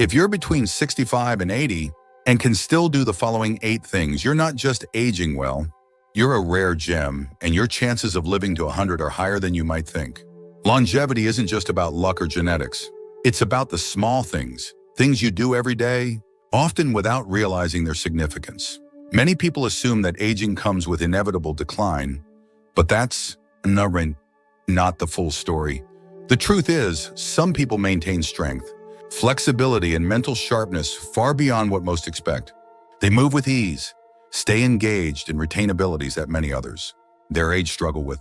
If you're between 65 and 80 and can still do the following 8 things, you're not just aging well, you're a rare gem, and your chances of living to 100 are higher than you might think. Longevity isn't just about luck or genetics. It's about the small things you do every day, often without realizing their significance. Many people assume that aging comes with inevitable decline, but that's not the full story. The truth is, some people maintain strength, flexibility, and mental sharpness far beyond what most expect. They move with ease, stay engaged, and retain abilities that many others their age struggle with.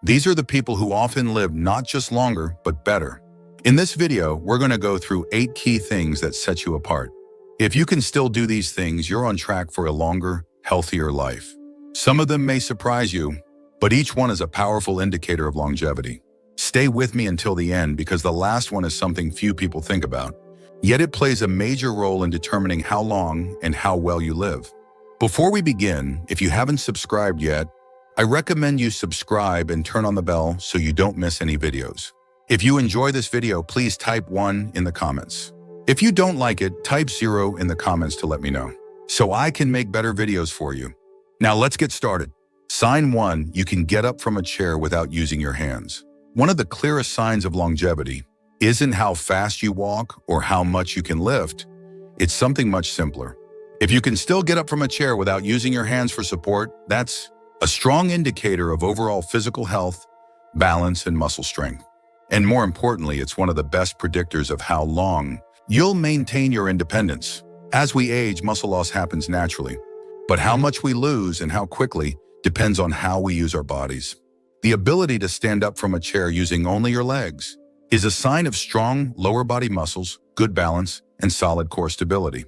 These are the people who often live not just longer, but better. In this video, we're going to go through 8 key things that set you apart. If you can still do these things, you're on track for a longer, healthier life. Some of them may surprise you, but each one is a powerful indicator of longevity. Stay with me until the end because the last one is something few people think about. Yet it plays a major role in determining how long and how well you live. Before we begin, if you haven't subscribed yet, I recommend you subscribe and turn on the bell so you don't miss any videos. If you enjoy this video, please type 1 in the comments. If you don't like it, type 0 in the comments to let me know, so I can make better videos for you. Now let's get started. Sign 1, you can get up from a chair without using your hands. One of the clearest signs of longevity isn't how fast you walk or how much you can lift. It's something much simpler. If you can still get up from a chair without using your hands for support, that's a strong indicator of overall physical health, balance, and muscle strength. And more importantly, it's one of the best predictors of how long you'll maintain your independence. As we age, muscle loss happens naturally, but how much we lose and how quickly depends on how we use our bodies. The ability to stand up from a chair using only your legs is a sign of strong lower body muscles, good balance, and solid core stability.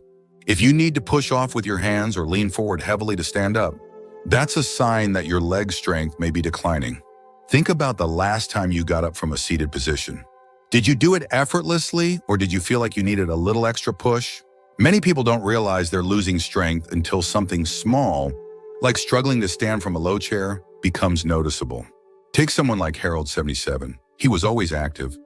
If you need to push off with your hands or lean forward heavily to stand up, that's a sign that your leg strength may be declining. Think about the last time you got up from a seated position. Did you do it effortlessly, or did you feel like you needed a little extra push? Many people don't realize they're losing strength until something small, like struggling to stand from a low chair, becomes noticeable. Take someone like Harold, 77. He was always active,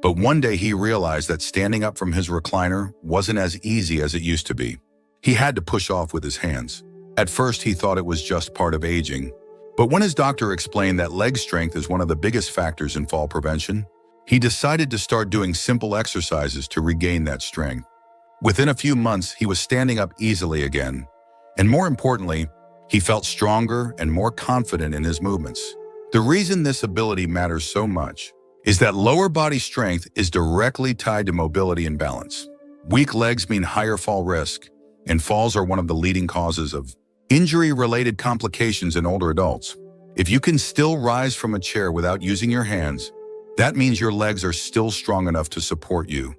but one day he realized that standing up from his recliner wasn't as easy as it used to be. He had to push off with his hands. At first, he thought it was just part of aging. But when his doctor explained that leg strength is one of the biggest factors in fall prevention, he decided to start doing simple exercises to regain that strength. Within a few months, he was standing up easily again. And more importantly, he felt stronger and more confident in his movements. The reason this ability matters so much is that lower body strength is directly tied to mobility and balance. Weak legs mean higher fall risk, and falls are one of the leading causes of injury-related complications in older adults. If you can still rise from a chair without using your hands, that means your legs are still strong enough to support you.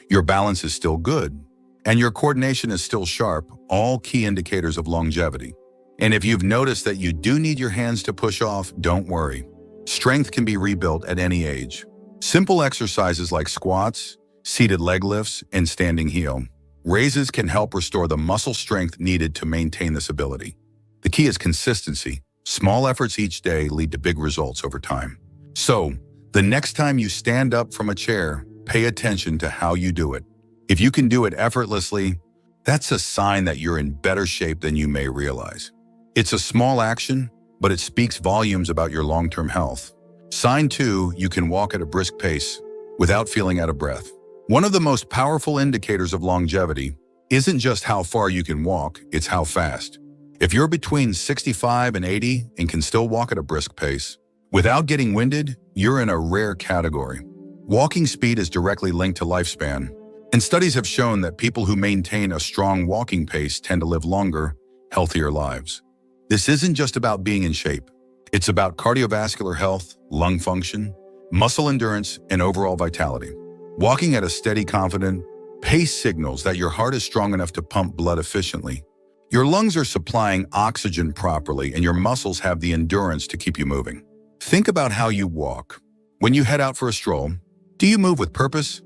Your balance is still good, and your coordination is still sharp, all key indicators of longevity. And if you've noticed that you do need your hands to push off, don't worry. Strength can be rebuilt at any age. Simple exercises like squats, seated leg lifts, and standing heel raises can help restore the muscle strength needed to maintain this ability. The key is consistency. Small efforts each day lead to big results over time. So, the next time you stand up from a chair, pay attention to how you do it. If you can do it effortlessly, that's a sign that you're in better shape than you may realize. It's a small action, but it speaks volumes about your long-term health. Sign 2, you can walk at a brisk pace without feeling out of breath. One of the most powerful indicators of longevity isn't just how far you can walk, it's how fast. If you're between 65 and 80 and can still walk at a brisk pace without getting winded, you're in a rare category. Walking speed is directly linked to lifespan, and studies have shown that people who maintain a strong walking pace tend to live longer, healthier lives. This isn't just about being in shape. It's about cardiovascular health, lung function, muscle endurance, and overall vitality. Walking at a steady, confident pace signals that your heart is strong enough to pump blood efficiently. Your lungs are supplying oxygen properly, and your muscles have the endurance to keep you moving. Think about how you walk. When you head out for a stroll, do you move with purpose,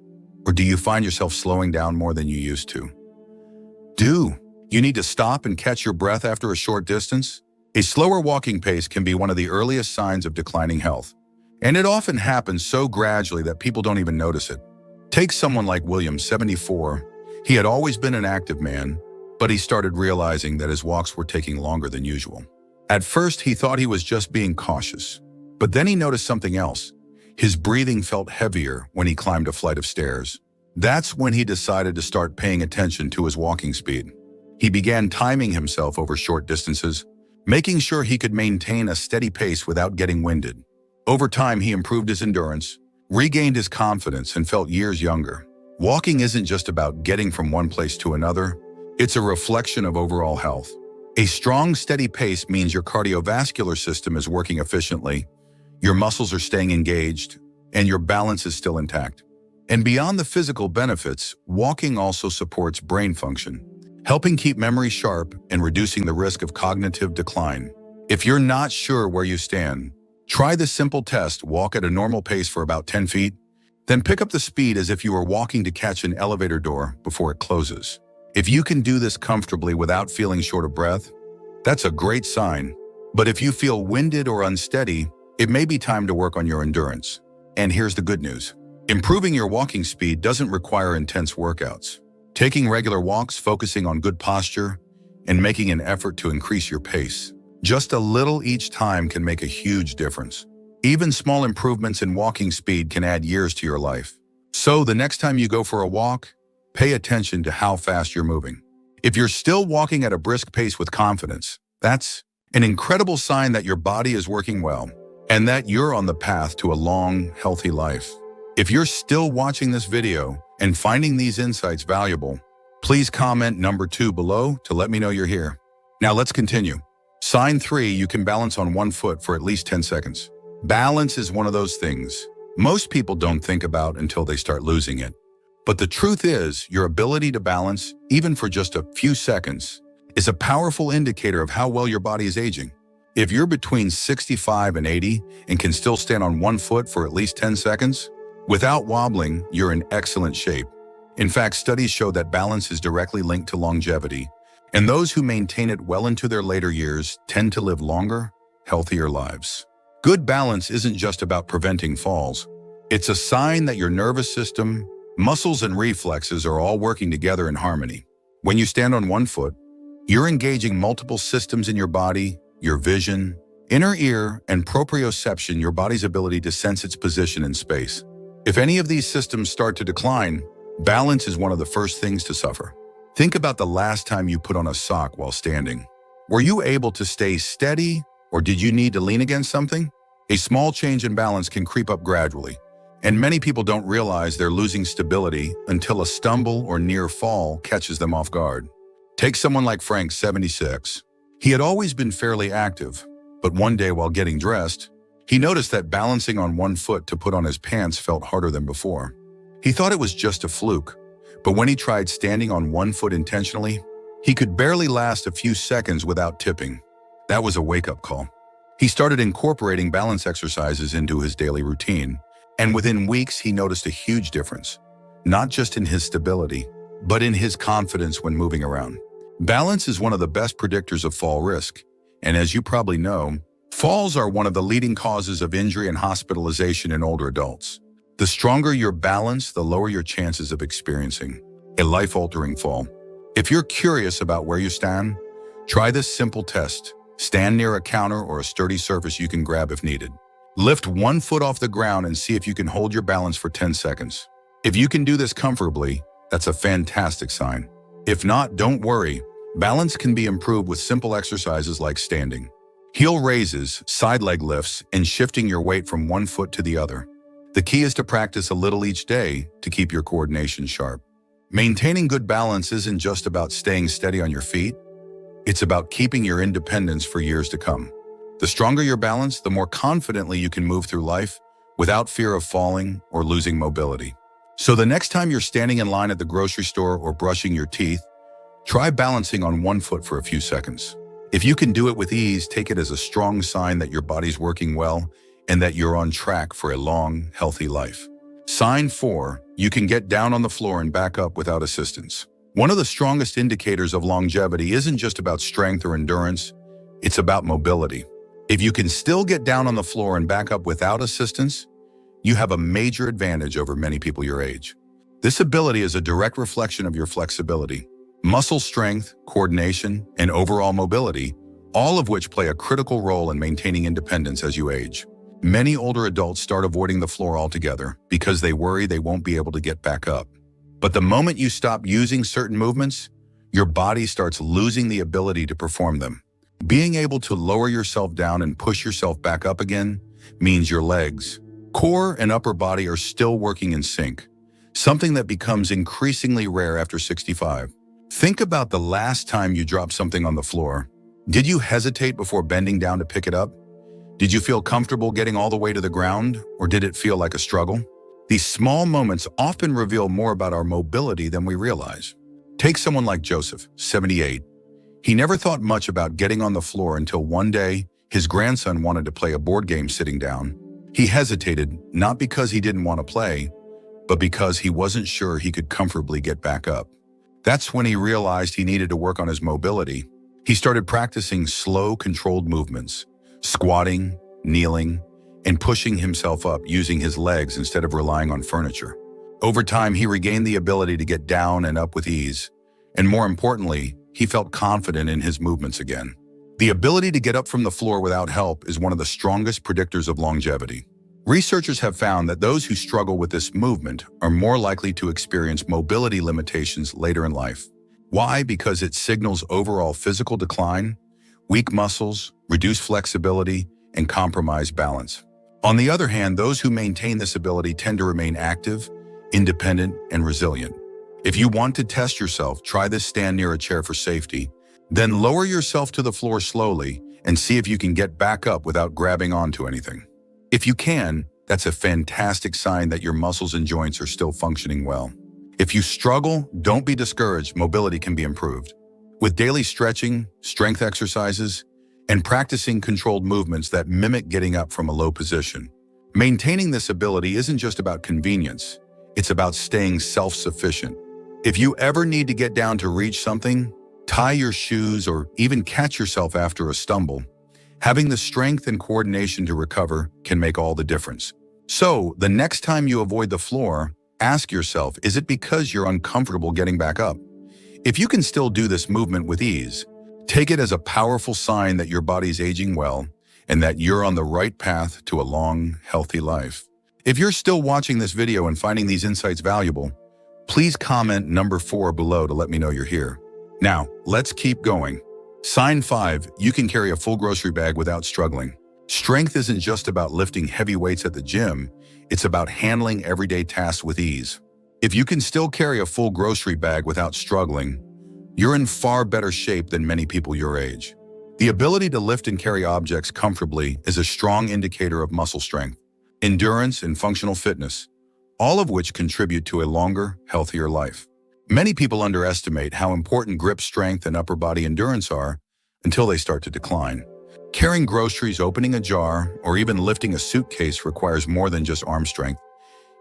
or do you find yourself slowing down more than you used to? Do you need to stop and catch your breath after a short distance? A slower walking pace can be one of the earliest signs of declining health, and it often happens so gradually that people don't even notice it. Take someone like William, 74. He had always been an active man, but he started realizing that his walks were taking longer than usual. At first, he thought he was just being cautious, but then he noticed something else. His breathing felt heavier when he climbed a flight of stairs. That's when he decided to start paying attention to his walking speed. He began timing himself over short distances, making sure he could maintain a steady pace without getting winded. Over time, he improved his endurance, regained his confidence, and felt years younger. Walking isn't just about getting from one place to another. It's a reflection of overall health. A strong, steady pace means your cardiovascular system is working efficiently, your muscles are staying engaged, and your balance is still intact. And beyond the physical benefits, walking also supports brain function, helping keep memory sharp and reducing the risk of cognitive decline. If you're not sure where you stand, try this simple test. Walk at a normal pace for about 10 feet, then pick up the speed as if you were walking to catch an elevator door before it closes. If you can do this comfortably without feeling short of breath, that's a great sign. But if you feel winded or unsteady, it may be time to work on your endurance. And here's the good news. Improving your walking speed doesn't require intense workouts. Taking regular walks, focusing on good posture, and making an effort to increase your pace. Just a little each time can make a huge difference. Even small improvements in walking speed can add years to your life. So the next time you go for a walk, pay attention to how fast you're moving. If you're still walking at a brisk pace with confidence, that's an incredible sign that your body is working well and that you're on the path to a long, healthy life. If you're still watching this video and finding these insights valuable, please comment number 2 below to let me know you're here. Now let's continue. Sign 3, you can balance on one foot for at least 10 seconds. Balance is one of those things most people don't think about until they start losing it. But the truth is, your ability to balance, even for just a few seconds, is a powerful indicator of how well your body is aging. If you're between 65 and 80 and can still stand on one foot for at least 10 seconds, without wobbling, you're in excellent shape. In fact, studies show that balance is directly linked to longevity, and those who maintain it well into their later years tend to live longer, healthier lives. Good balance isn't just about preventing falls. It's a sign that your nervous system, muscles, and reflexes are all working together in harmony. When you stand on one foot, you're engaging multiple systems in your body, your vision, inner ear, and proprioception, your body's ability to sense its position in space. If any of these systems start to decline, balance is one of the first things to suffer. Think about the last time you put on a sock while standing. Were you able to stay steady, or did you need to lean against something? A small change in balance can creep up gradually, and many people don't realize they're losing stability until a stumble or near fall catches them off guard. Take someone like Frank, 76. He had always been fairly active, but one day while getting dressed, he noticed that balancing on one foot to put on his pants felt harder than before. He thought it was just a fluke, but when he tried standing on one foot intentionally, he could barely last a few seconds without tipping. That was a wake-up call. He started incorporating balance exercises into his daily routine, and within weeks he noticed a huge difference, not just in his stability, but in his confidence when moving around. Balance is one of the best predictors of fall risk, and as you probably know, falls are one of the leading causes of injury and hospitalization in older adults. The stronger your balance, the lower your chances of experiencing a life-altering fall. If you're curious about where you stand, try this simple test. Stand near a counter or a sturdy surface you can grab if needed. Lift one foot off the ground and see if you can hold your balance for 10 seconds. If you can do this comfortably, that's a fantastic sign. If not, don't worry. Balance can be improved with simple exercises like standing, heel raises, side leg lifts, and shifting your weight from one foot to the other. The key is to practice a little each day to keep your coordination sharp. Maintaining good balance isn't just about staying steady on your feet. It's about keeping your independence for years to come. The stronger your balance, the more confidently you can move through life without fear of falling or losing mobility. So the next time you're standing in line at the grocery store or brushing your teeth, try balancing on one foot for a few seconds. If you can do it with ease, take it as a strong sign that your body's working well and that you're on track for a long, healthy life. Sign 4, you can get down on the floor and back up without assistance. One of the strongest indicators of longevity isn't just about strength or endurance, it's about mobility. If you can still get down on the floor and back up without assistance, you have a major advantage over many people your age. This ability is a direct reflection of your flexibility, muscle strength, coordination, and overall mobility, all of which play a critical role in maintaining independence as you age. Many older adults start avoiding the floor altogether because they worry they won't be able to get back up. But the moment you stop using certain movements, your body starts losing the ability to perform them. Being able to lower yourself down and push yourself back up again means your legs, core, and upper body are still working in sync, something that becomes increasingly rare after 65. Think about the last time you dropped something on the floor. Did you hesitate before bending down to pick it up? Did you feel comfortable getting all the way to the ground, or did it feel like a struggle? These small moments often reveal more about our mobility than we realize. Take someone like Joseph, 78. He never thought much about getting on the floor until one day his grandson wanted to play a board game sitting down. He hesitated, not because he didn't want to play, but because he wasn't sure he could comfortably get back up. That's when he realized he needed to work on his mobility. He started practicing slow, controlled movements, squatting, kneeling, and pushing himself up using his legs instead of relying on furniture. Over time, he regained the ability to get down and up with ease, and more importantly, he felt confident in his movements again. The ability to get up from the floor without help is one of the strongest predictors of longevity. Researchers have found that those who struggle with this movement are more likely to experience mobility limitations later in life. Why? Because it signals overall physical decline, weak muscles, reduced flexibility, and compromised balance. On the other hand, those who maintain this ability tend to remain active, independent, and resilient. If you want to test yourself, try this stand near a chair for safety. Then lower yourself to the floor slowly and see if you can get back up without grabbing onto anything. If you can, that's a fantastic sign that your muscles and joints are still functioning well. If you struggle, don't be discouraged. Mobility can be improved. With daily stretching, strength exercises, and practicing controlled movements that mimic getting up from a low position. Maintaining this ability isn't just about convenience, it's about staying self-sufficient. If you ever need to get down to reach something, tie your shoes, or even catch yourself after a stumble, having the strength and coordination to recover can make all the difference. So, the next time you avoid the floor, ask yourself, is it because you're uncomfortable getting back up? If you can still do this movement with ease, take it as a powerful sign that your body's aging well and that you're on the right path to a long, healthy life. If you're still watching this video and finding these insights valuable, please comment number 4 below to let me know you're here. Now, let's keep going. Sign 5, you can carry a full grocery bag without struggling. Strength isn't just about lifting heavy weights at the gym, it's about handling everyday tasks with ease. If you can still carry a full grocery bag without struggling, you're in far better shape than many people your age. The ability to lift and carry objects comfortably is a strong indicator of muscle strength, endurance, and functional fitness, all of which contribute to a longer, healthier life. Many people underestimate how important grip strength and upper body endurance are until they start to decline. Carrying groceries, opening a jar, or even lifting a suitcase requires more than just arm strength.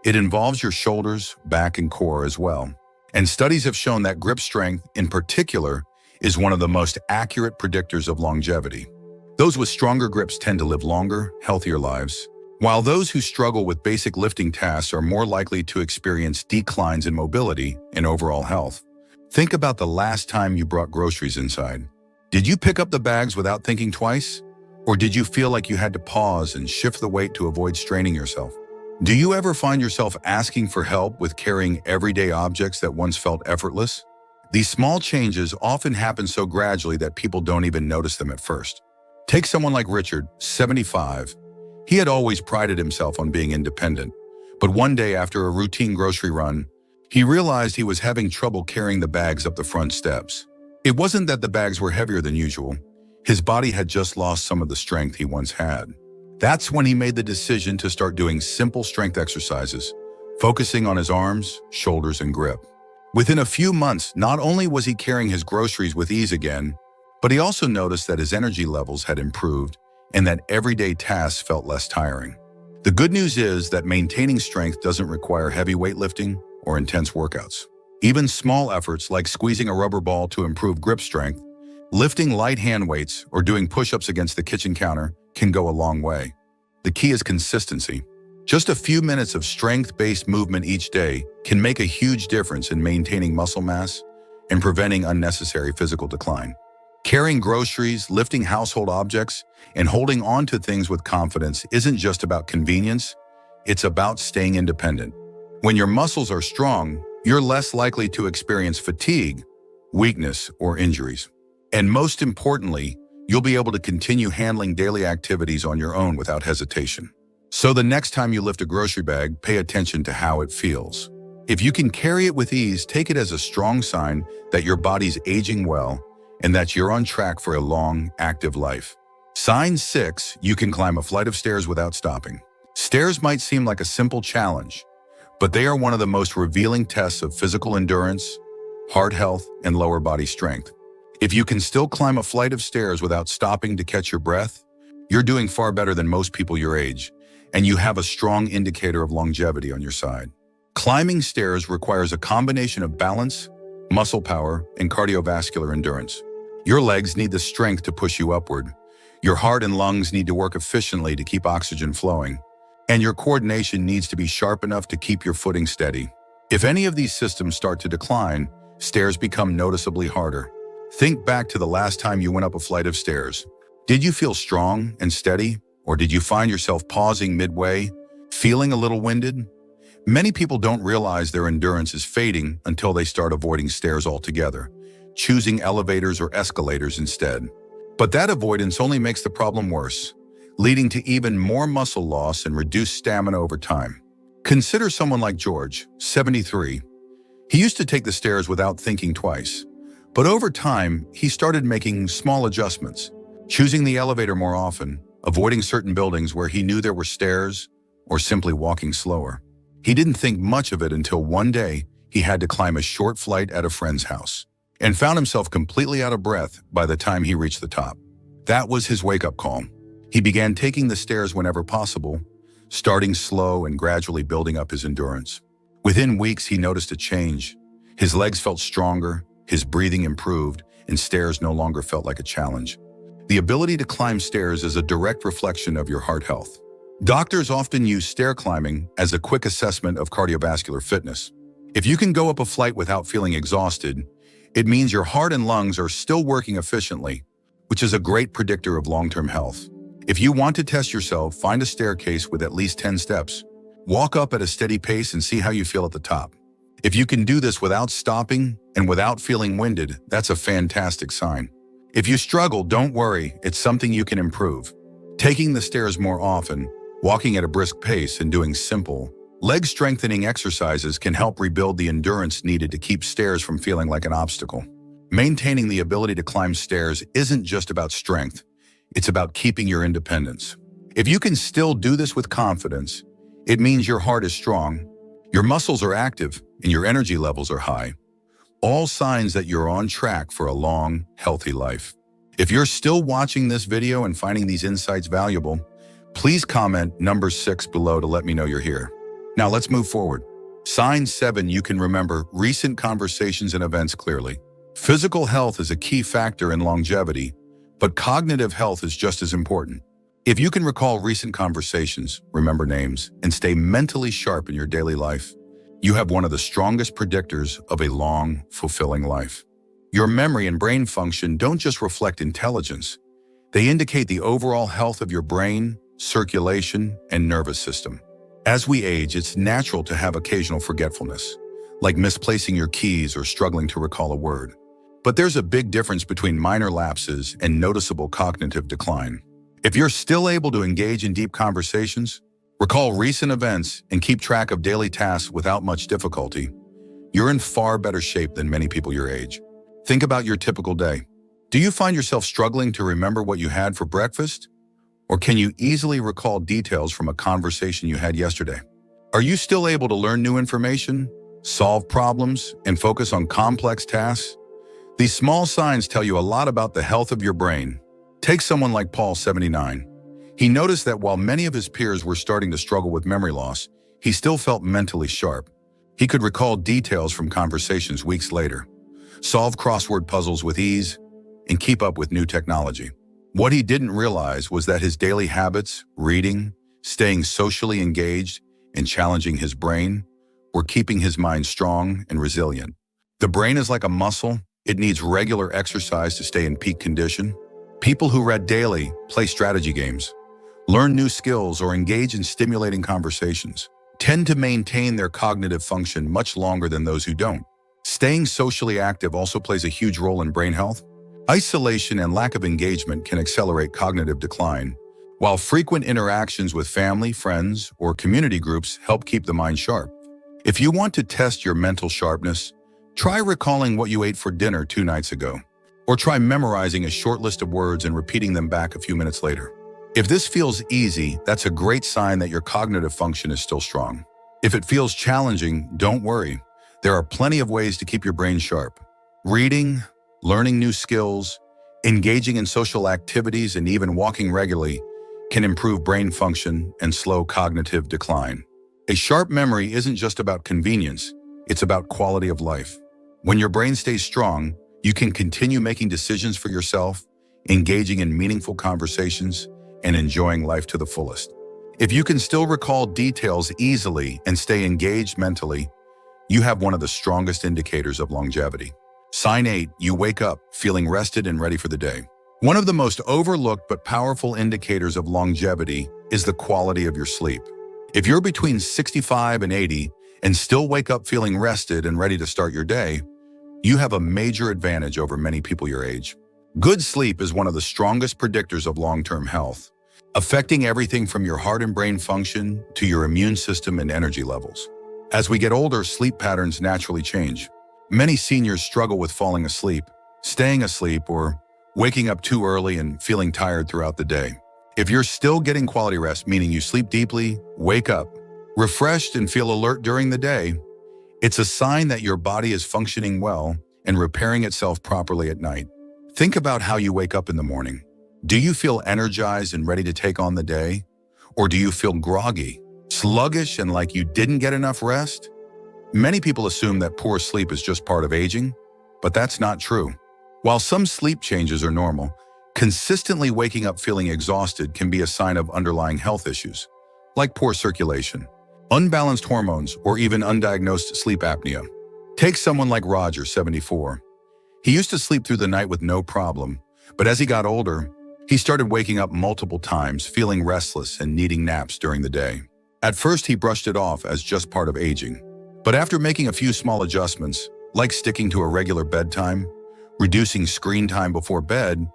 It involves your shoulders, back, and core as well. And studies have shown that grip strength, in particular, is one of the most accurate predictors of longevity. Those with stronger grips tend to live longer, healthier lives, while those who struggle with basic lifting tasks are more likely to experience declines in mobility and overall health. Think about the last time you brought groceries inside. Did you pick up the bags without thinking twice? Or did you feel like you had to pause and shift the weight to avoid straining yourself? Do you ever find yourself asking for help with carrying everyday objects that once felt effortless? These small changes often happen so gradually that people don't even notice them at first. Take someone like Richard, 75. He had always prided himself on being independent, but one day after a routine grocery run, he realized he was having trouble carrying the bags up the front steps. It wasn't that the bags were heavier than usual. His body had just lost some of the strength he once had. That's when he made the decision to start doing simple strength exercises, focusing on his arms, shoulders, and grip. Within a few months, not only was he carrying his groceries with ease again, but he also noticed that his energy levels had improved and that everyday tasks felt less tiring. The good news is that maintaining strength doesn't require heavy weightlifting or intense workouts. Even small efforts like squeezing a rubber ball to improve grip strength, lifting light hand weights, or doing push-ups against the kitchen counter can go a long way. The key is consistency. Just a few minutes of strength-based movement each day can make a huge difference in maintaining muscle mass and preventing unnecessary physical decline. Carrying groceries, lifting household objects, and holding on to things with confidence isn't just about convenience, it's about staying independent. When your muscles are strong, you're less likely to experience fatigue, weakness, or injuries. And most importantly, you'll be able to continue handling daily activities on your own without hesitation. So the next time you lift a grocery bag, pay attention to how it feels. If you can carry it with ease, take it as a strong sign that your body's aging well and that you're on track for a long, active life. Sign 6, you can climb a flight of stairs without stopping. Stairs might seem like a simple challenge, but they are one of the most revealing tests of physical endurance, heart health, and lower body strength. If you can still climb a flight of stairs without stopping to catch your breath, you're doing far better than most people your age, and you have a strong indicator of longevity on your side. Climbing stairs requires a combination of balance, muscle power, and cardiovascular endurance. Your legs need the strength to push you upward. Your heart and lungs need to work efficiently to keep oxygen flowing. And your coordination needs to be sharp enough to keep your footing steady. If any of these systems start to decline, stairs become noticeably harder. Think back to the last time you went up a flight of stairs. Did you feel strong and steady, or did you find yourself pausing midway, feeling a little winded? Many people don't realize their endurance is fading until they start avoiding stairs altogether, choosing elevators or escalators instead. But that avoidance only makes the problem worse, leading to even more muscle loss and reduced stamina over time. Consider someone like George, 73. He used to take the stairs without thinking twice. But over time, he started making small adjustments, choosing the elevator more often, avoiding certain buildings where he knew there were stairs, or simply walking slower. He didn't think much of it until one day he had to climb a short flight at a friend's house and found himself completely out of breath by the time he reached the top. That was his wake-up call. He began taking the stairs whenever possible, starting slow and gradually building up his endurance. Within weeks, he noticed a change. His legs felt stronger, his breathing improved, and stairs no longer felt like a challenge. The ability to climb stairs is a direct reflection of your heart health. Doctors often use stair climbing as a quick assessment of cardiovascular fitness. If you can go up a flight without feeling exhausted, it means your heart and lungs are still working efficiently, which is a great predictor of long-term health. If you want to test yourself, find a staircase with at least 10 steps. Walk up at a steady pace and see how you feel at the top. If you can do this without stopping and without feeling winded, that's a fantastic sign. If you struggle, don't worry, it's something you can improve. Taking the stairs more often, walking at a brisk pace, and doing simple, leg-strengthening exercises can help rebuild the endurance needed to keep stairs from feeling like an obstacle. Maintaining the ability to climb stairs isn't just about strength, it's about keeping your independence. If you can still do this with confidence, it means your heart is strong, your muscles are active, and your energy levels are high. All signs that you're on track for a long, healthy life. If you're still watching this video and finding these insights valuable, please comment number 6 below to let me know you're here. Now let's move forward. Sign 7, you can remember recent conversations and events clearly. Physical health is a key factor in longevity, but cognitive health is just as important. If you can recall recent conversations, remember names, and stay mentally sharp in your daily life, you have one of the strongest predictors of a long, fulfilling life. Your memory and brain function don't just reflect intelligence. They indicate the overall health of your brain, circulation, and nervous system. As we age, it's natural to have occasional forgetfulness, like misplacing your keys or struggling to recall a word. But there's a big difference between minor lapses and noticeable cognitive decline. If you're still able to engage in deep conversations, recall recent events, and keep track of daily tasks without much difficulty, you're in far better shape than many people your age. Think about your typical day. Do you find yourself struggling to remember what you had for breakfast? Or can you easily recall details from a conversation you had yesterday? Are you still able to learn new information, solve problems, and focus on complex tasks? These small signs tell you a lot about the health of your brain. Take someone like Paul, 79. He noticed that while many of his peers were starting to struggle with memory loss, he still felt mentally sharp. He could recall details from conversations weeks later, solve crossword puzzles with ease, and keep up with new technology. What he didn't realize was that his daily habits, reading, staying socially engaged and challenging his brain, or keeping his mind strong and resilient. The brain is like a muscle. It needs regular exercise to stay in peak condition. People who read daily, play strategy games, learn new skills, or engage in stimulating conversations tend to maintain their cognitive function much longer than those who don't. Staying socially active also plays a huge role in brain health. Isolation and lack of engagement can accelerate cognitive decline, while frequent interactions with family, friends, or community groups help keep the mind sharp. If you want to test your mental sharpness, try recalling what you ate for dinner 2 nights ago, or try memorizing a short list of words and repeating them back a few minutes later. If this feels easy, that's a great sign that your cognitive function is still strong. If it feels challenging, don't worry. There are plenty of ways to keep your brain sharp. Reading, learning new skills, engaging in social activities, and even walking regularly can improve brain function and slow cognitive decline. A sharp memory isn't just about convenience, it's about quality of life. When your brain stays strong, you can continue making decisions for yourself, engaging in meaningful conversations, and enjoying life to the fullest. If you can still recall details easily and stay engaged mentally, you have one of the strongest indicators of longevity. Sign 8, you wake up feeling rested and ready for the day. One of the most overlooked but powerful indicators of longevity is the quality of your sleep. If you're between 65 and 80 and still wake up feeling rested and ready to start your day, you have a major advantage over many people your age. Good sleep is one of the strongest predictors of long-term health, affecting everything from your heart and brain function to your immune system and energy levels. As we get older, sleep patterns naturally change. Many seniors struggle with falling asleep, staying asleep, or waking up too early and feeling tired throughout the day. If you're still getting quality rest, meaning you sleep deeply, wake up refreshed, and feel alert during the day, it's a sign that your body is functioning well and repairing itself properly at night. Think about how you wake up in the morning. Do you feel energized and ready to take on the day? Or do you feel groggy, sluggish, and like you didn't get enough rest? Many people assume that poor sleep is just part of aging, but that's not true. While some sleep changes are normal, consistently waking up feeling exhausted can be a sign of underlying health issues, like poor circulation, unbalanced hormones, or even undiagnosed sleep apnea. Take someone like Roger, 74. He used to sleep through the night with no problem, but as he got older, he started waking up multiple times, feeling restless and needing naps during the day. At first, he brushed it off as just part of aging. But after making a few small adjustments, like sticking to a regular bedtime, reducing screen time before bed,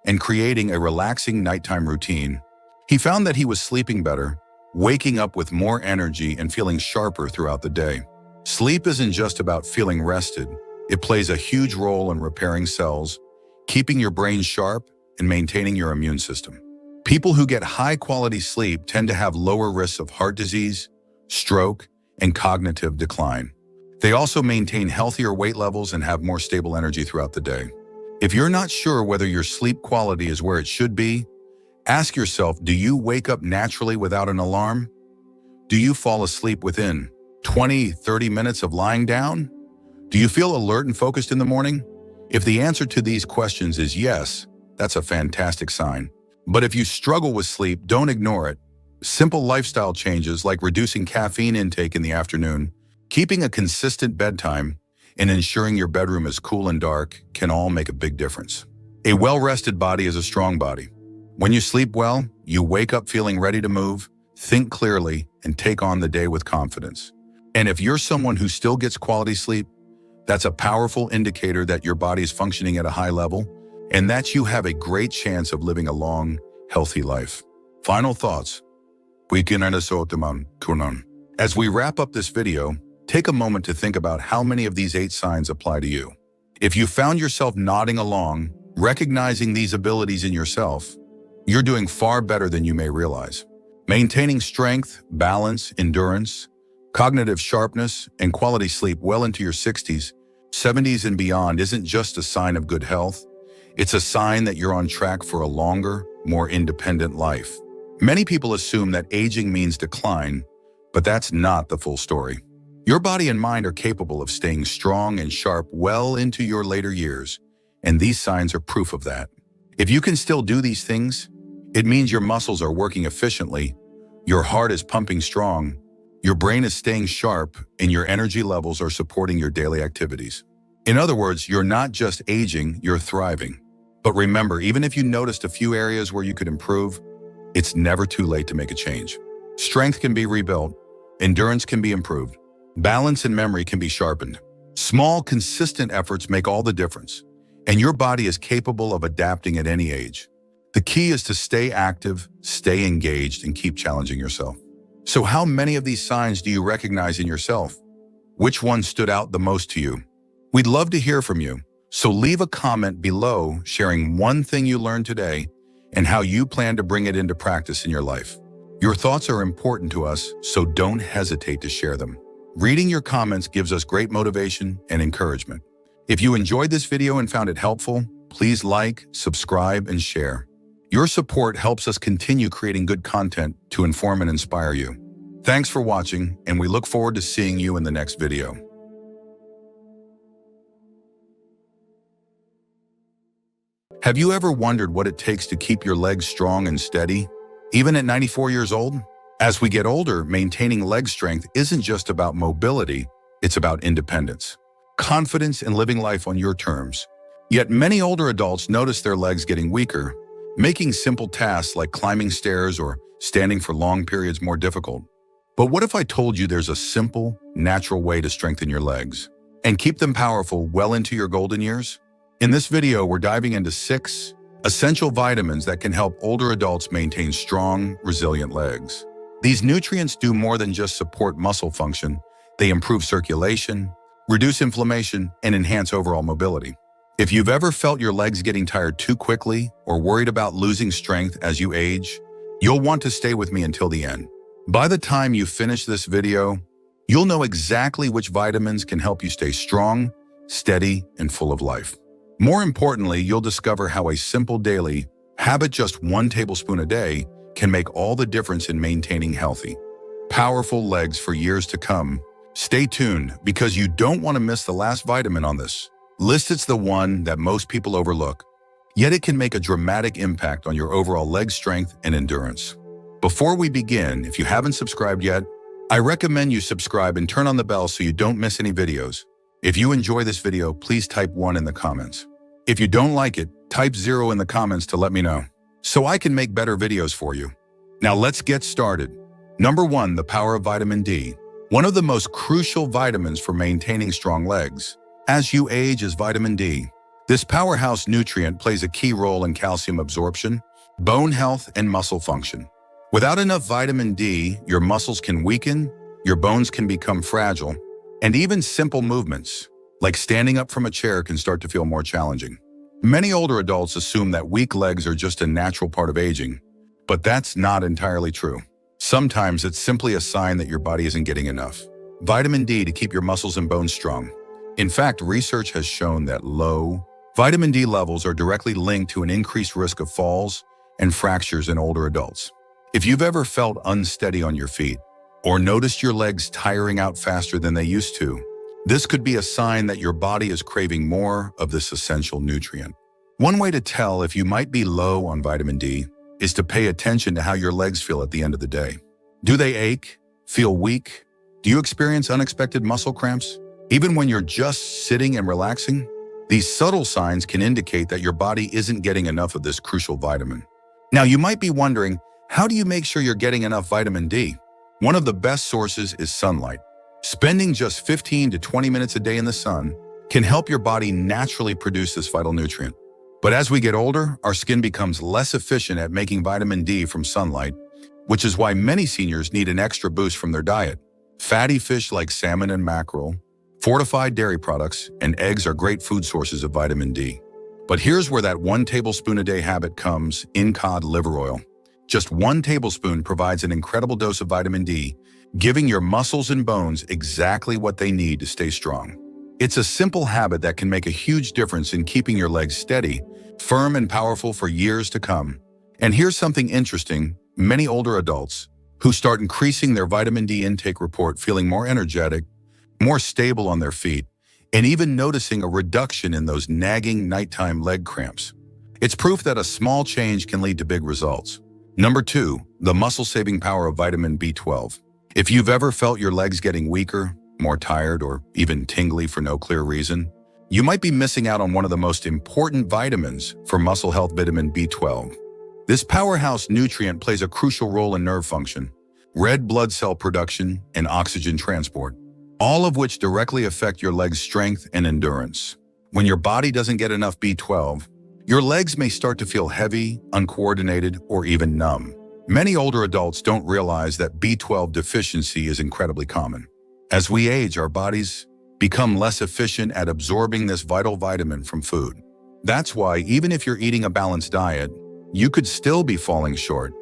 and creating a relaxing nighttime routine, he found that he was sleeping better, waking up with more energy, and feeling sharper throughout the day. Sleep isn't just about feeling rested. It plays a huge role in repairing cells, keeping your brain sharp, and maintaining your immune system. People who get high-quality sleep tend to have lower risks of heart disease, stroke, and cognitive decline. They also maintain healthier weight levels and have more stable energy throughout the day. If you're not sure whether your sleep quality is where it should be, ask yourself, do you wake up naturally without an alarm? Do you fall asleep within 20-30 minutes of lying down? Do you feel alert and focused in the morning? If the answer to these questions is yes, that's a fantastic sign. But if you struggle with sleep, don't ignore it. Simple lifestyle changes like reducing caffeine intake in the afternoon, keeping a consistent bedtime, and ensuring your bedroom is cool and dark can all make a big difference. A well-rested body is a strong body. When you sleep well, you wake up feeling ready to move, think clearly, and take on the day with confidence. And if you're someone who still gets quality sleep, that's a powerful indicator that your body is functioning at a high level and that you have a great chance of living a long, healthy life. Final thoughts. As we wrap up this video, take a moment to think about how many of these 8 signs apply to you. If you found yourself nodding along, recognizing these abilities in yourself, you're doing far better than you may realize. Maintaining strength, balance, endurance, cognitive sharpness, and quality sleep well into your 60s, 70s, and beyond isn't just a sign of good health. It's a sign that you're on track for a longer, more independent life. Many people assume that aging means decline, but that's not the full story. Your body and mind are capable of staying strong and sharp well into your later years, and these signs are proof of that. If you can still do these things, it means your muscles are working efficiently, Your heart is pumping strong, your brain is staying sharp, and your energy levels are supporting your daily activities. In other words, you're not just aging, you're thriving. But remember, even if you noticed a few areas where you could improve, it's never too late to make a change. Strength can be rebuilt, endurance can be improved, balance and memory can be sharpened. Small, consistent efforts make all the difference, and your body is capable of adapting at any age. The key is to stay active, stay engaged, and keep challenging yourself. So how many of these signs do you recognize in yourself? Which one stood out the most to you? We'd love to hear from you, so leave a comment below sharing one thing you learned today and how you plan to bring it into practice in your life. Your thoughts are important to us, so don't hesitate to share them. Reading your comments gives us great motivation and encouragement. If you enjoyed this video and found it helpful, please like, subscribe, and share. Your support helps us continue creating good content to inform and inspire you. Thanks for watching, and we look forward to seeing you in the next video. Have you ever wondered what it takes to keep your legs strong and steady, even at 94 years old? As we get older, maintaining leg strength isn't just about mobility, it's about independence, confidence in living life on your terms. Yet many older adults notice their legs getting weaker, making simple tasks like climbing stairs or standing for long periods more difficult. But what if I told you there's a simple, natural way to strengthen your legs and keep them powerful well into your golden years? In this video, we're diving into 6 essential vitamins that can help older adults maintain strong, resilient legs. These nutrients do more than just support muscle function. They improve circulation, reduce inflammation, and enhance overall mobility. If you've ever felt your legs getting tired too quickly or worried about losing strength as you age, you'll want to stay with me until the end. By the time you finish this video, you'll know exactly which vitamins can help you stay strong, steady, and full of life. More importantly, you'll discover how a simple daily habit, just 1 tablespoon a day, can make all the difference in maintaining healthy, powerful legs for years to come. Stay tuned, because you don't want to miss the last vitamin on this list. It's the one that most people overlook, yet it can make a dramatic impact on your overall leg strength and endurance. Before we begin, if you haven't subscribed yet, I recommend you subscribe and turn on the bell so you don't miss any videos. If you enjoy this video, please type 1 in the comments. If you don't like it, type 0 in the comments to let me know, so I can make better videos for you. Now let's get started. Number 1, the power of vitamin D. One of the most crucial vitamins for maintaining strong legs as you age is vitamin D. This powerhouse nutrient plays a key role in calcium absorption, bone health, and muscle function. Without enough vitamin D, your muscles can weaken, your bones can become fragile, and even simple movements, like standing up from a chair, can start to feel more challenging. Many older adults assume that weak legs are just a natural part of aging, but that's not entirely true. Sometimes it's simply a sign that your body isn't getting enough vitamin D to keep your muscles and bones strong. In fact, research has shown that low vitamin D levels are directly linked to an increased risk of falls and fractures in older adults. If you've ever felt unsteady on your feet or noticed your legs tiring out faster than they used to, this could be a sign that your body is craving more of this essential nutrient. One way to tell if you might be low on vitamin D is to pay attention to how your legs feel at the end of the day. Do they ache? Feel weak? Do you experience unexpected muscle cramps? Even when you're just sitting and relaxing? These subtle signs can indicate that your body isn't getting enough of this crucial vitamin. Now, you might be wondering, how do you make sure you're getting enough vitamin D? One of the best sources is sunlight. Spending just 15 to 20 minutes a day in the sun can help your body naturally produce this vital nutrient. But as we get older, our skin becomes less efficient at making vitamin D from sunlight, which is why many seniors need an extra boost from their diet. Fatty fish like salmon and mackerel, fortified dairy products, and eggs are great food sources of vitamin D. But here's where that 1 tablespoon a day habit comes in: cod liver oil. Just 1 tablespoon provides an incredible dose of vitamin D, giving your muscles and bones exactly what they need to stay strong. It's a simple habit that can make a huge difference in keeping your legs steady, firm, and powerful for years to come. And here's something interesting: many older adults who start increasing their vitamin D intake report feeling more energetic, more stable on their feet, and even noticing a reduction in those nagging nighttime leg cramps. It's proof that a small change can lead to big results. Number 2, the muscle-saving power of vitamin B12. If you've ever felt your legs getting weaker, more tired, or even tingly for no clear reason, you might be missing out on one of the most important vitamins for muscle health, vitamin B12. This powerhouse nutrient plays a crucial role in nerve function, red blood cell production, and oxygen transport, all of which directly affect your legs' strength and endurance. When your body doesn't get enough B12, your legs may start to feel heavy, uncoordinated, or even numb. Many older adults don't realize that B12 deficiency is incredibly common. As we age, our bodies become less efficient at absorbing this vital vitamin from food. That's why, even if you're eating a balanced diet, you could still be falling short.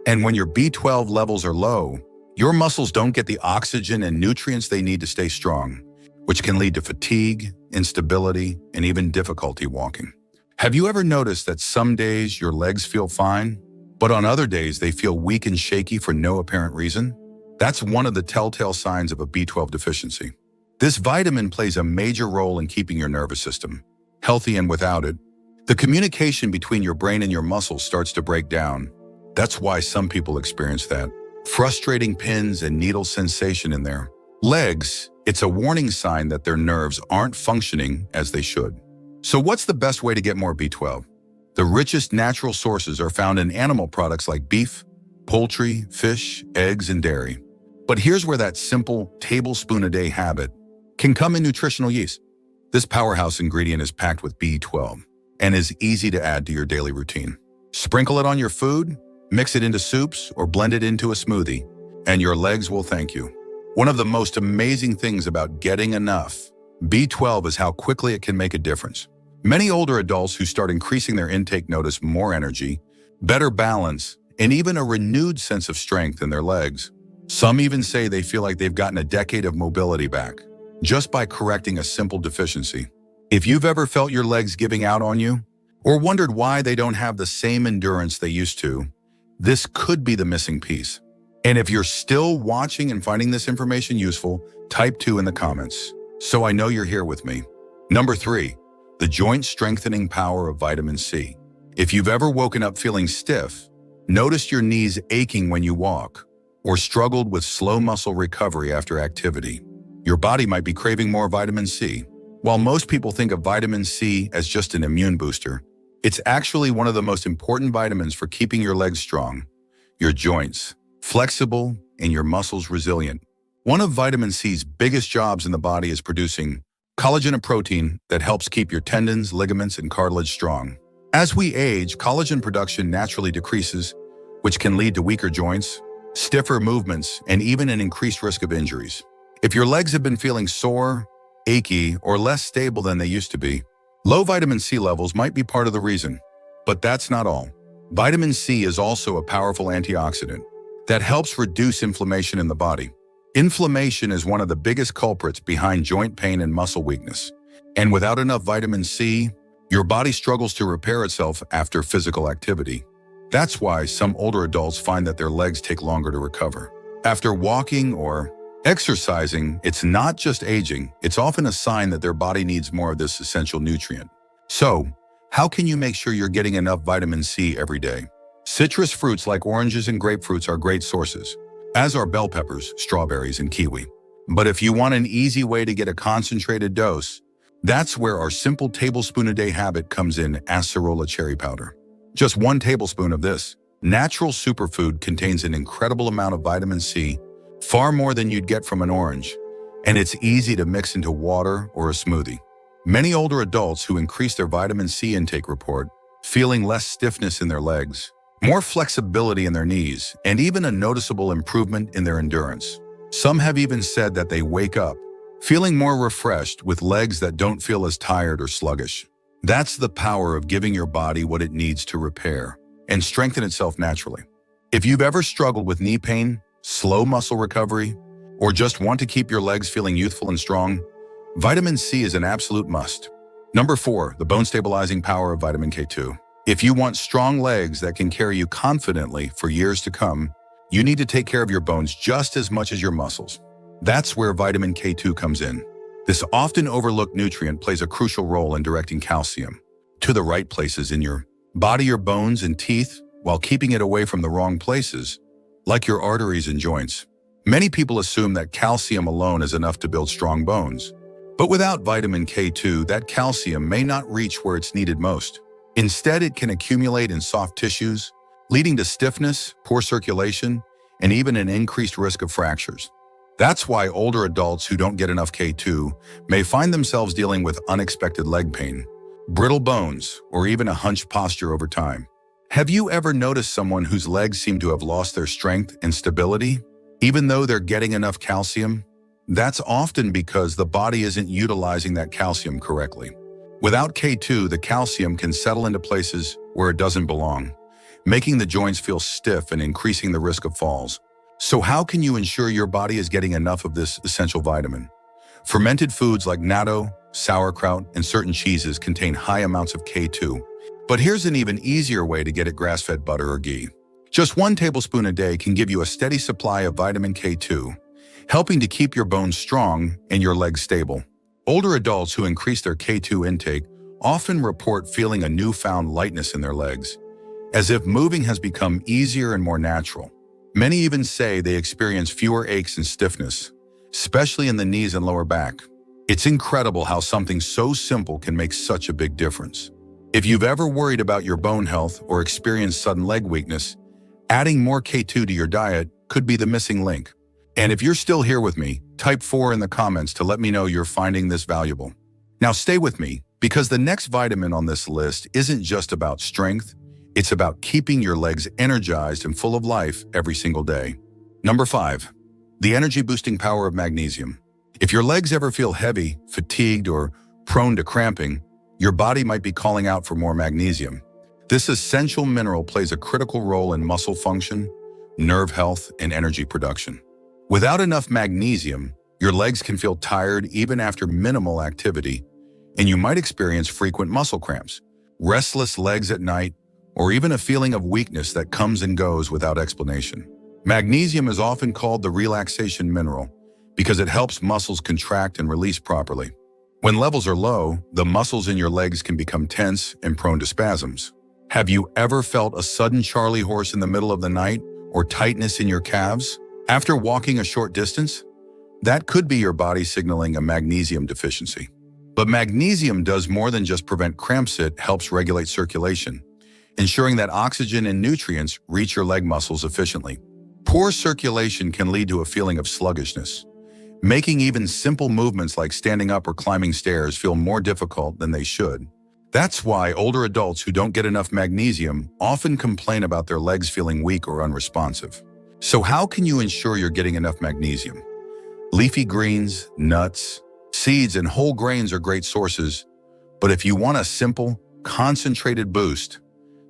And when your B12 levels are low, your muscles don't get the oxygen and nutrients they need to stay strong, which can lead to fatigue, instability, and even difficulty walking. Have you ever noticed that some days your legs feel fine, but on other days they feel weak and shaky for no apparent reason? That's one of the telltale signs of a B12 deficiency. This vitamin plays a major role in keeping your nervous system healthy, and without it, the communication between your brain and your muscles starts to break down. That's why some people experience that frustrating pins and needle sensation in their legs. It's a warning sign that their nerves aren't functioning as they should. So what's the best way to get more B12? The richest natural sources are found in animal products like beef, poultry, fish, eggs, and dairy. But here's where that simple tablespoon-a-day habit can come in: nutritional yeast. This powerhouse ingredient is packed with B12 and is easy to add to your daily routine. Sprinkle it on your food, mix it into soups, or blend it into a smoothie, and your legs will thank you. One of the most amazing things about getting enough B12 is how quickly it can make a difference. Many older adults who start increasing their intake notice more energy, better balance, and even a renewed sense of strength in their legs. Some even say they feel like they've gotten a decade of mobility back just by correcting a simple deficiency. If you've ever felt your legs giving out on you, or wondered why they don't have the same endurance they used to, this could be the missing piece. And if you're still watching and finding this information useful, type 2 in the comments, so I know you're here with me. Number 3, the joint strengthening power of vitamin C. If you've ever woken up feeling stiff, noticed your knees aching when you walk, or struggled with slow muscle recovery after activity, your body might be craving more vitamin C. While most people think of vitamin C as just an immune booster, it's actually one of the most important vitamins for keeping your legs strong, your joints flexible, and your muscles resilient. One of vitamin C's biggest jobs in the body is producing collagen, a protein that helps keep your tendons, ligaments, and cartilage strong. As we age, collagen production naturally decreases, which can lead to weaker joints, stiffer movements, and even an increased risk of injuries. If your legs have been feeling sore, achy, or less stable than they used to be, low vitamin C levels might be part of the reason. But that's not all. Vitamin C is also a powerful antioxidant that helps reduce inflammation in the body. Inflammation is one of the biggest culprits behind joint pain and muscle weakness. And without enough vitamin C, your body struggles to repair itself after physical activity. That's why some older adults find that their legs take longer to recover. After walking or exercising, it's not just aging, it's often a sign that their body needs more of this essential nutrient. So, how can you make sure you're getting enough vitamin C every day? Citrus fruits like oranges and grapefruits are great sources, as are bell peppers, strawberries, and kiwi. But if you want an easy way to get a concentrated dose, that's where our simple tablespoon-a-day habit comes in: acerola cherry powder. Just 1 tablespoon of this natural superfood contains an incredible amount of vitamin C, far more than you'd get from an orange, and it's easy to mix into water or a smoothie. Many older adults who increase their vitamin C intake report feeling less stiffness in their legs, more flexibility in their knees, and even a noticeable improvement in their endurance. Some have even said that they wake up feeling more refreshed with legs that don't feel as tired or sluggish. That's the power of giving your body what it needs to repair and strengthen itself naturally. If you've ever struggled with knee pain, slow muscle recovery, or just want to keep your legs feeling youthful and strong, vitamin C is an absolute must. Number 4, the bone-stabilizing power of vitamin K2. If you want strong legs that can carry you confidently for years to come, you need to take care of your bones just as much as your muscles. That's where vitamin K2 comes in. This often overlooked nutrient plays a crucial role in directing calcium to the right places in your body. Your bones and teeth while keeping it away from the wrong places, like your arteries and joints. Many people assume that calcium alone is enough to build strong bones. But without vitamin K2, that calcium may not reach where it's needed most. Instead, it can accumulate in soft tissues, leading to stiffness, poor circulation, and even an increased risk of fractures. That's why older adults who don't get enough K2 may find themselves dealing with unexpected leg pain, brittle bones, or even a hunched posture over time. Have you ever noticed someone whose legs seem to have lost their strength and stability, even though they're getting enough calcium? That's often because the body isn't utilizing that calcium correctly. Without K2, the calcium can settle into places where it doesn't belong, making the joints feel stiff and increasing the risk of falls. So how can you ensure your body is getting enough of this essential vitamin? Fermented foods like natto, sauerkraut, and certain cheeses contain high amounts of K2. But here's an even easier way to get at grass-fed butter or ghee. Just 1 tablespoon a day can give you a steady supply of vitamin K2, helping to keep your bones strong and your legs stable. Older adults who increase their K2 intake often report feeling a newfound lightness in their legs, as if moving has become easier and more natural. Many even say they experience fewer aches and stiffness, especially in the knees and lower back. It's incredible how something so simple can make such a big difference. If you've ever worried about your bone health or experienced sudden leg weakness, adding more K2 to your diet could be the missing link. And if you're still here with me, type 4 in the comments to let me know you're finding this valuable. Now stay with me, because the next vitamin on this list isn't just about strength, it's about keeping your legs energized and full of life every single day. Number 5, the energy-boosting power of magnesium. If your legs ever feel heavy, fatigued, or prone to cramping, your body might be calling out for more magnesium. This essential mineral plays a critical role in muscle function, nerve health, and energy production. Without enough magnesium, your legs can feel tired even after minimal activity, and you might experience frequent muscle cramps, restless legs at night, or even a feeling of weakness that comes and goes without explanation. Magnesium is often called the relaxation mineral because it helps muscles contract and release properly. When levels are low, the muscles in your legs can become tense and prone to spasms. Have you ever felt a sudden Charlie horse in the middle of the night or tightness in your calves after walking a short distance? That could be your body signaling a magnesium deficiency. But magnesium does more than just prevent cramps. It helps regulate circulation, ensuring that oxygen and nutrients reach your leg muscles efficiently. Poor circulation can lead to a feeling of sluggishness, making even simple movements like standing up or climbing stairs feel more difficult than they should. That's why older adults who don't get enough magnesium often complain about their legs feeling weak or unresponsive. So how can you ensure you're getting enough magnesium? Leafy greens, nuts, seeds, and whole grains are great sources, but if you want a simple, concentrated boost,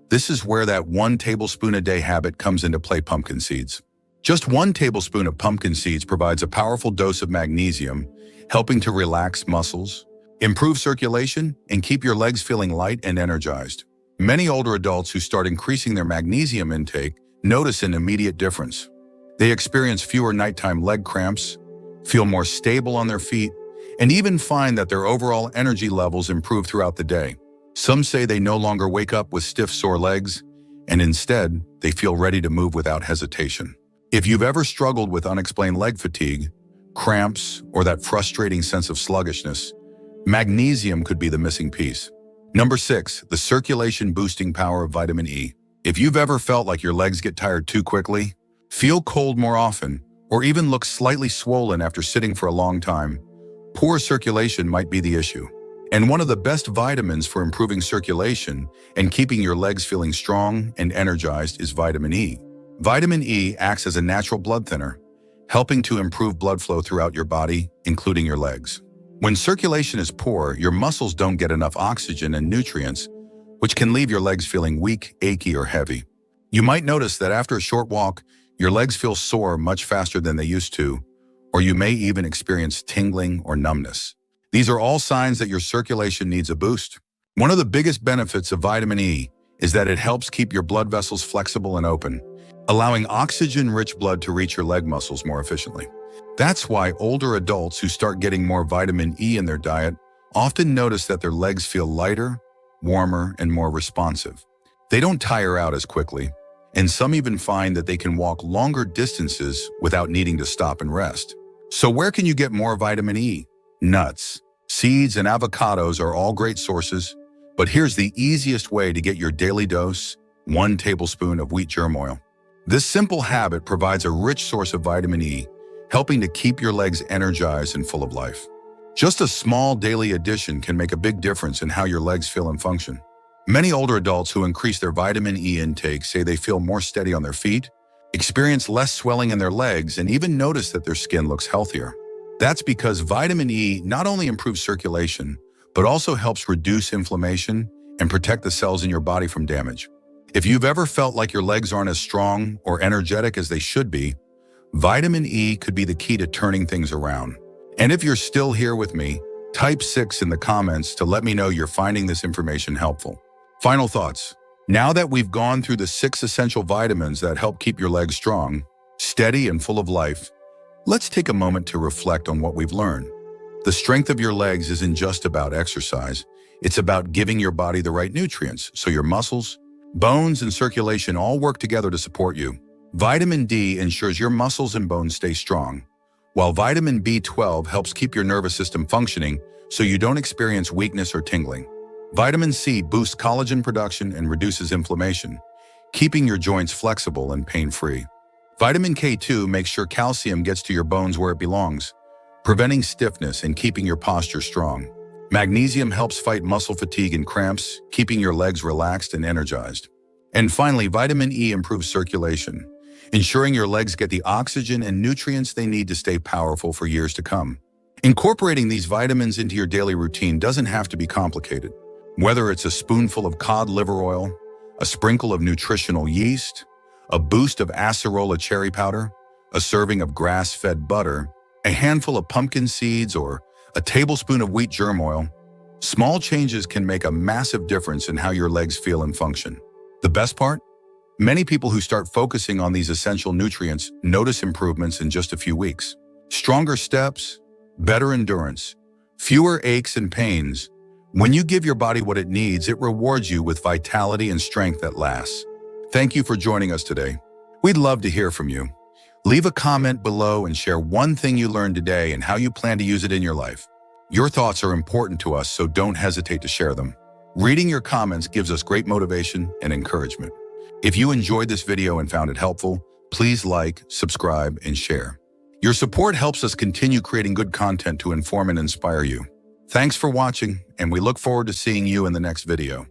this is where that 1 tablespoon a day habit comes into play: pumpkin seeds. Just 1 tablespoon of pumpkin seeds provides a powerful dose of magnesium, helping to relax muscles, improve circulation, and keep your legs feeling light and energized. Many older adults who start increasing their magnesium intake notice an immediate difference. They experience fewer nighttime leg cramps, feel more stable on their feet, and even find that their overall energy levels improve throughout the day. Some say they no longer wake up with stiff, sore legs, and instead, they feel ready to move without hesitation. If you've ever struggled with unexplained leg fatigue, cramps, or that frustrating sense of sluggishness, magnesium could be the missing piece. Number 6, the circulation-boosting power of vitamin E. If you've ever felt like your legs get tired too quickly, feel cold more often, or even look slightly swollen after sitting for a long time, poor circulation might be the issue. And one of the best vitamins for improving circulation and keeping your legs feeling strong and energized is vitamin E. Vitamin E acts as a natural blood thinner, helping to improve blood flow throughout your body, including your legs. When circulation is poor, your muscles don't get enough oxygen and nutrients, which can leave your legs feeling weak, achy, or heavy. You might notice that after a short walk, your legs feel sore much faster than they used to, or you may even experience tingling or numbness. These are all signs that your circulation needs a boost. One of the biggest benefits of vitamin E is that it helps keep your blood vessels flexible and open, allowing oxygen-rich blood to reach your leg muscles more efficiently. That's why older adults who start getting more vitamin E in their diet often notice that their legs feel lighter, warmer, and more responsive. They don't tire out as quickly, and some even find that they can walk longer distances without needing to stop and rest. So where can you get more vitamin E? Nuts, seeds, and avocados are all great sources, but here's the easiest way to get your daily dose: 1 tablespoon of wheat germ oil. This simple habit provides a rich source of vitamin E, helping to keep your legs energized and full of life. Just a small daily addition can make a big difference in how your legs feel and function. Many older adults who increase their vitamin E intake say they feel more steady on their feet, experience less swelling in their legs, and even notice that their skin looks healthier. That's because vitamin E not only improves circulation, but also helps reduce inflammation and protect the cells in your body from damage. If you've ever felt like your legs aren't as strong or energetic as they should be, vitamin E could be the key to turning things around. And if you're still here with me, type 6 in the comments to let me know you're finding this information helpful. Final thoughts. Now that we've gone through the 6 essential vitamins that help keep your legs strong, steady, and full of life, let's take a moment to reflect on what we've learned. The strength of your legs isn't just about exercise. It's about giving your body the right nutrients so your muscles, bones, and circulation all work together to support you. Vitamin D ensures your muscles and bones stay strong, while vitamin B12 helps keep your nervous system functioning so you don't experience weakness or tingling. Vitamin C boosts collagen production and reduces inflammation, keeping your joints flexible and pain-free. Vitamin K2 makes sure calcium gets to your bones where it belongs, preventing stiffness and keeping your posture strong. Magnesium helps fight muscle fatigue and cramps, keeping your legs relaxed and energized. And finally, vitamin E improves circulation, ensuring your legs get the oxygen and nutrients they need to stay powerful for years to come. Incorporating these vitamins into your daily routine doesn't have to be complicated. Whether it's a spoonful of cod liver oil, a sprinkle of nutritional yeast, a boost of acerola cherry powder, a serving of grass-fed butter, a handful of pumpkin seeds, or a tablespoon of wheat germ oil, small changes can make a massive difference in how your legs feel and function. The best part? Many people who start focusing on these essential nutrients notice improvements in just a few weeks. Stronger steps, better endurance, fewer aches and pains. When you give your body what it needs, it rewards you with vitality and strength that lasts. Thank you for joining us today. We'd love to hear from you. Leave a comment below and share one thing you learned today and how you plan to use it in your life. Your thoughts are important to us, so don't hesitate to share them. Reading your comments gives us great motivation and encouragement. If you enjoyed this video and found it helpful, please like, subscribe, and share. Your support helps us continue creating good content to inform and inspire you. Thanks for watching, and we look forward to seeing you in the next video.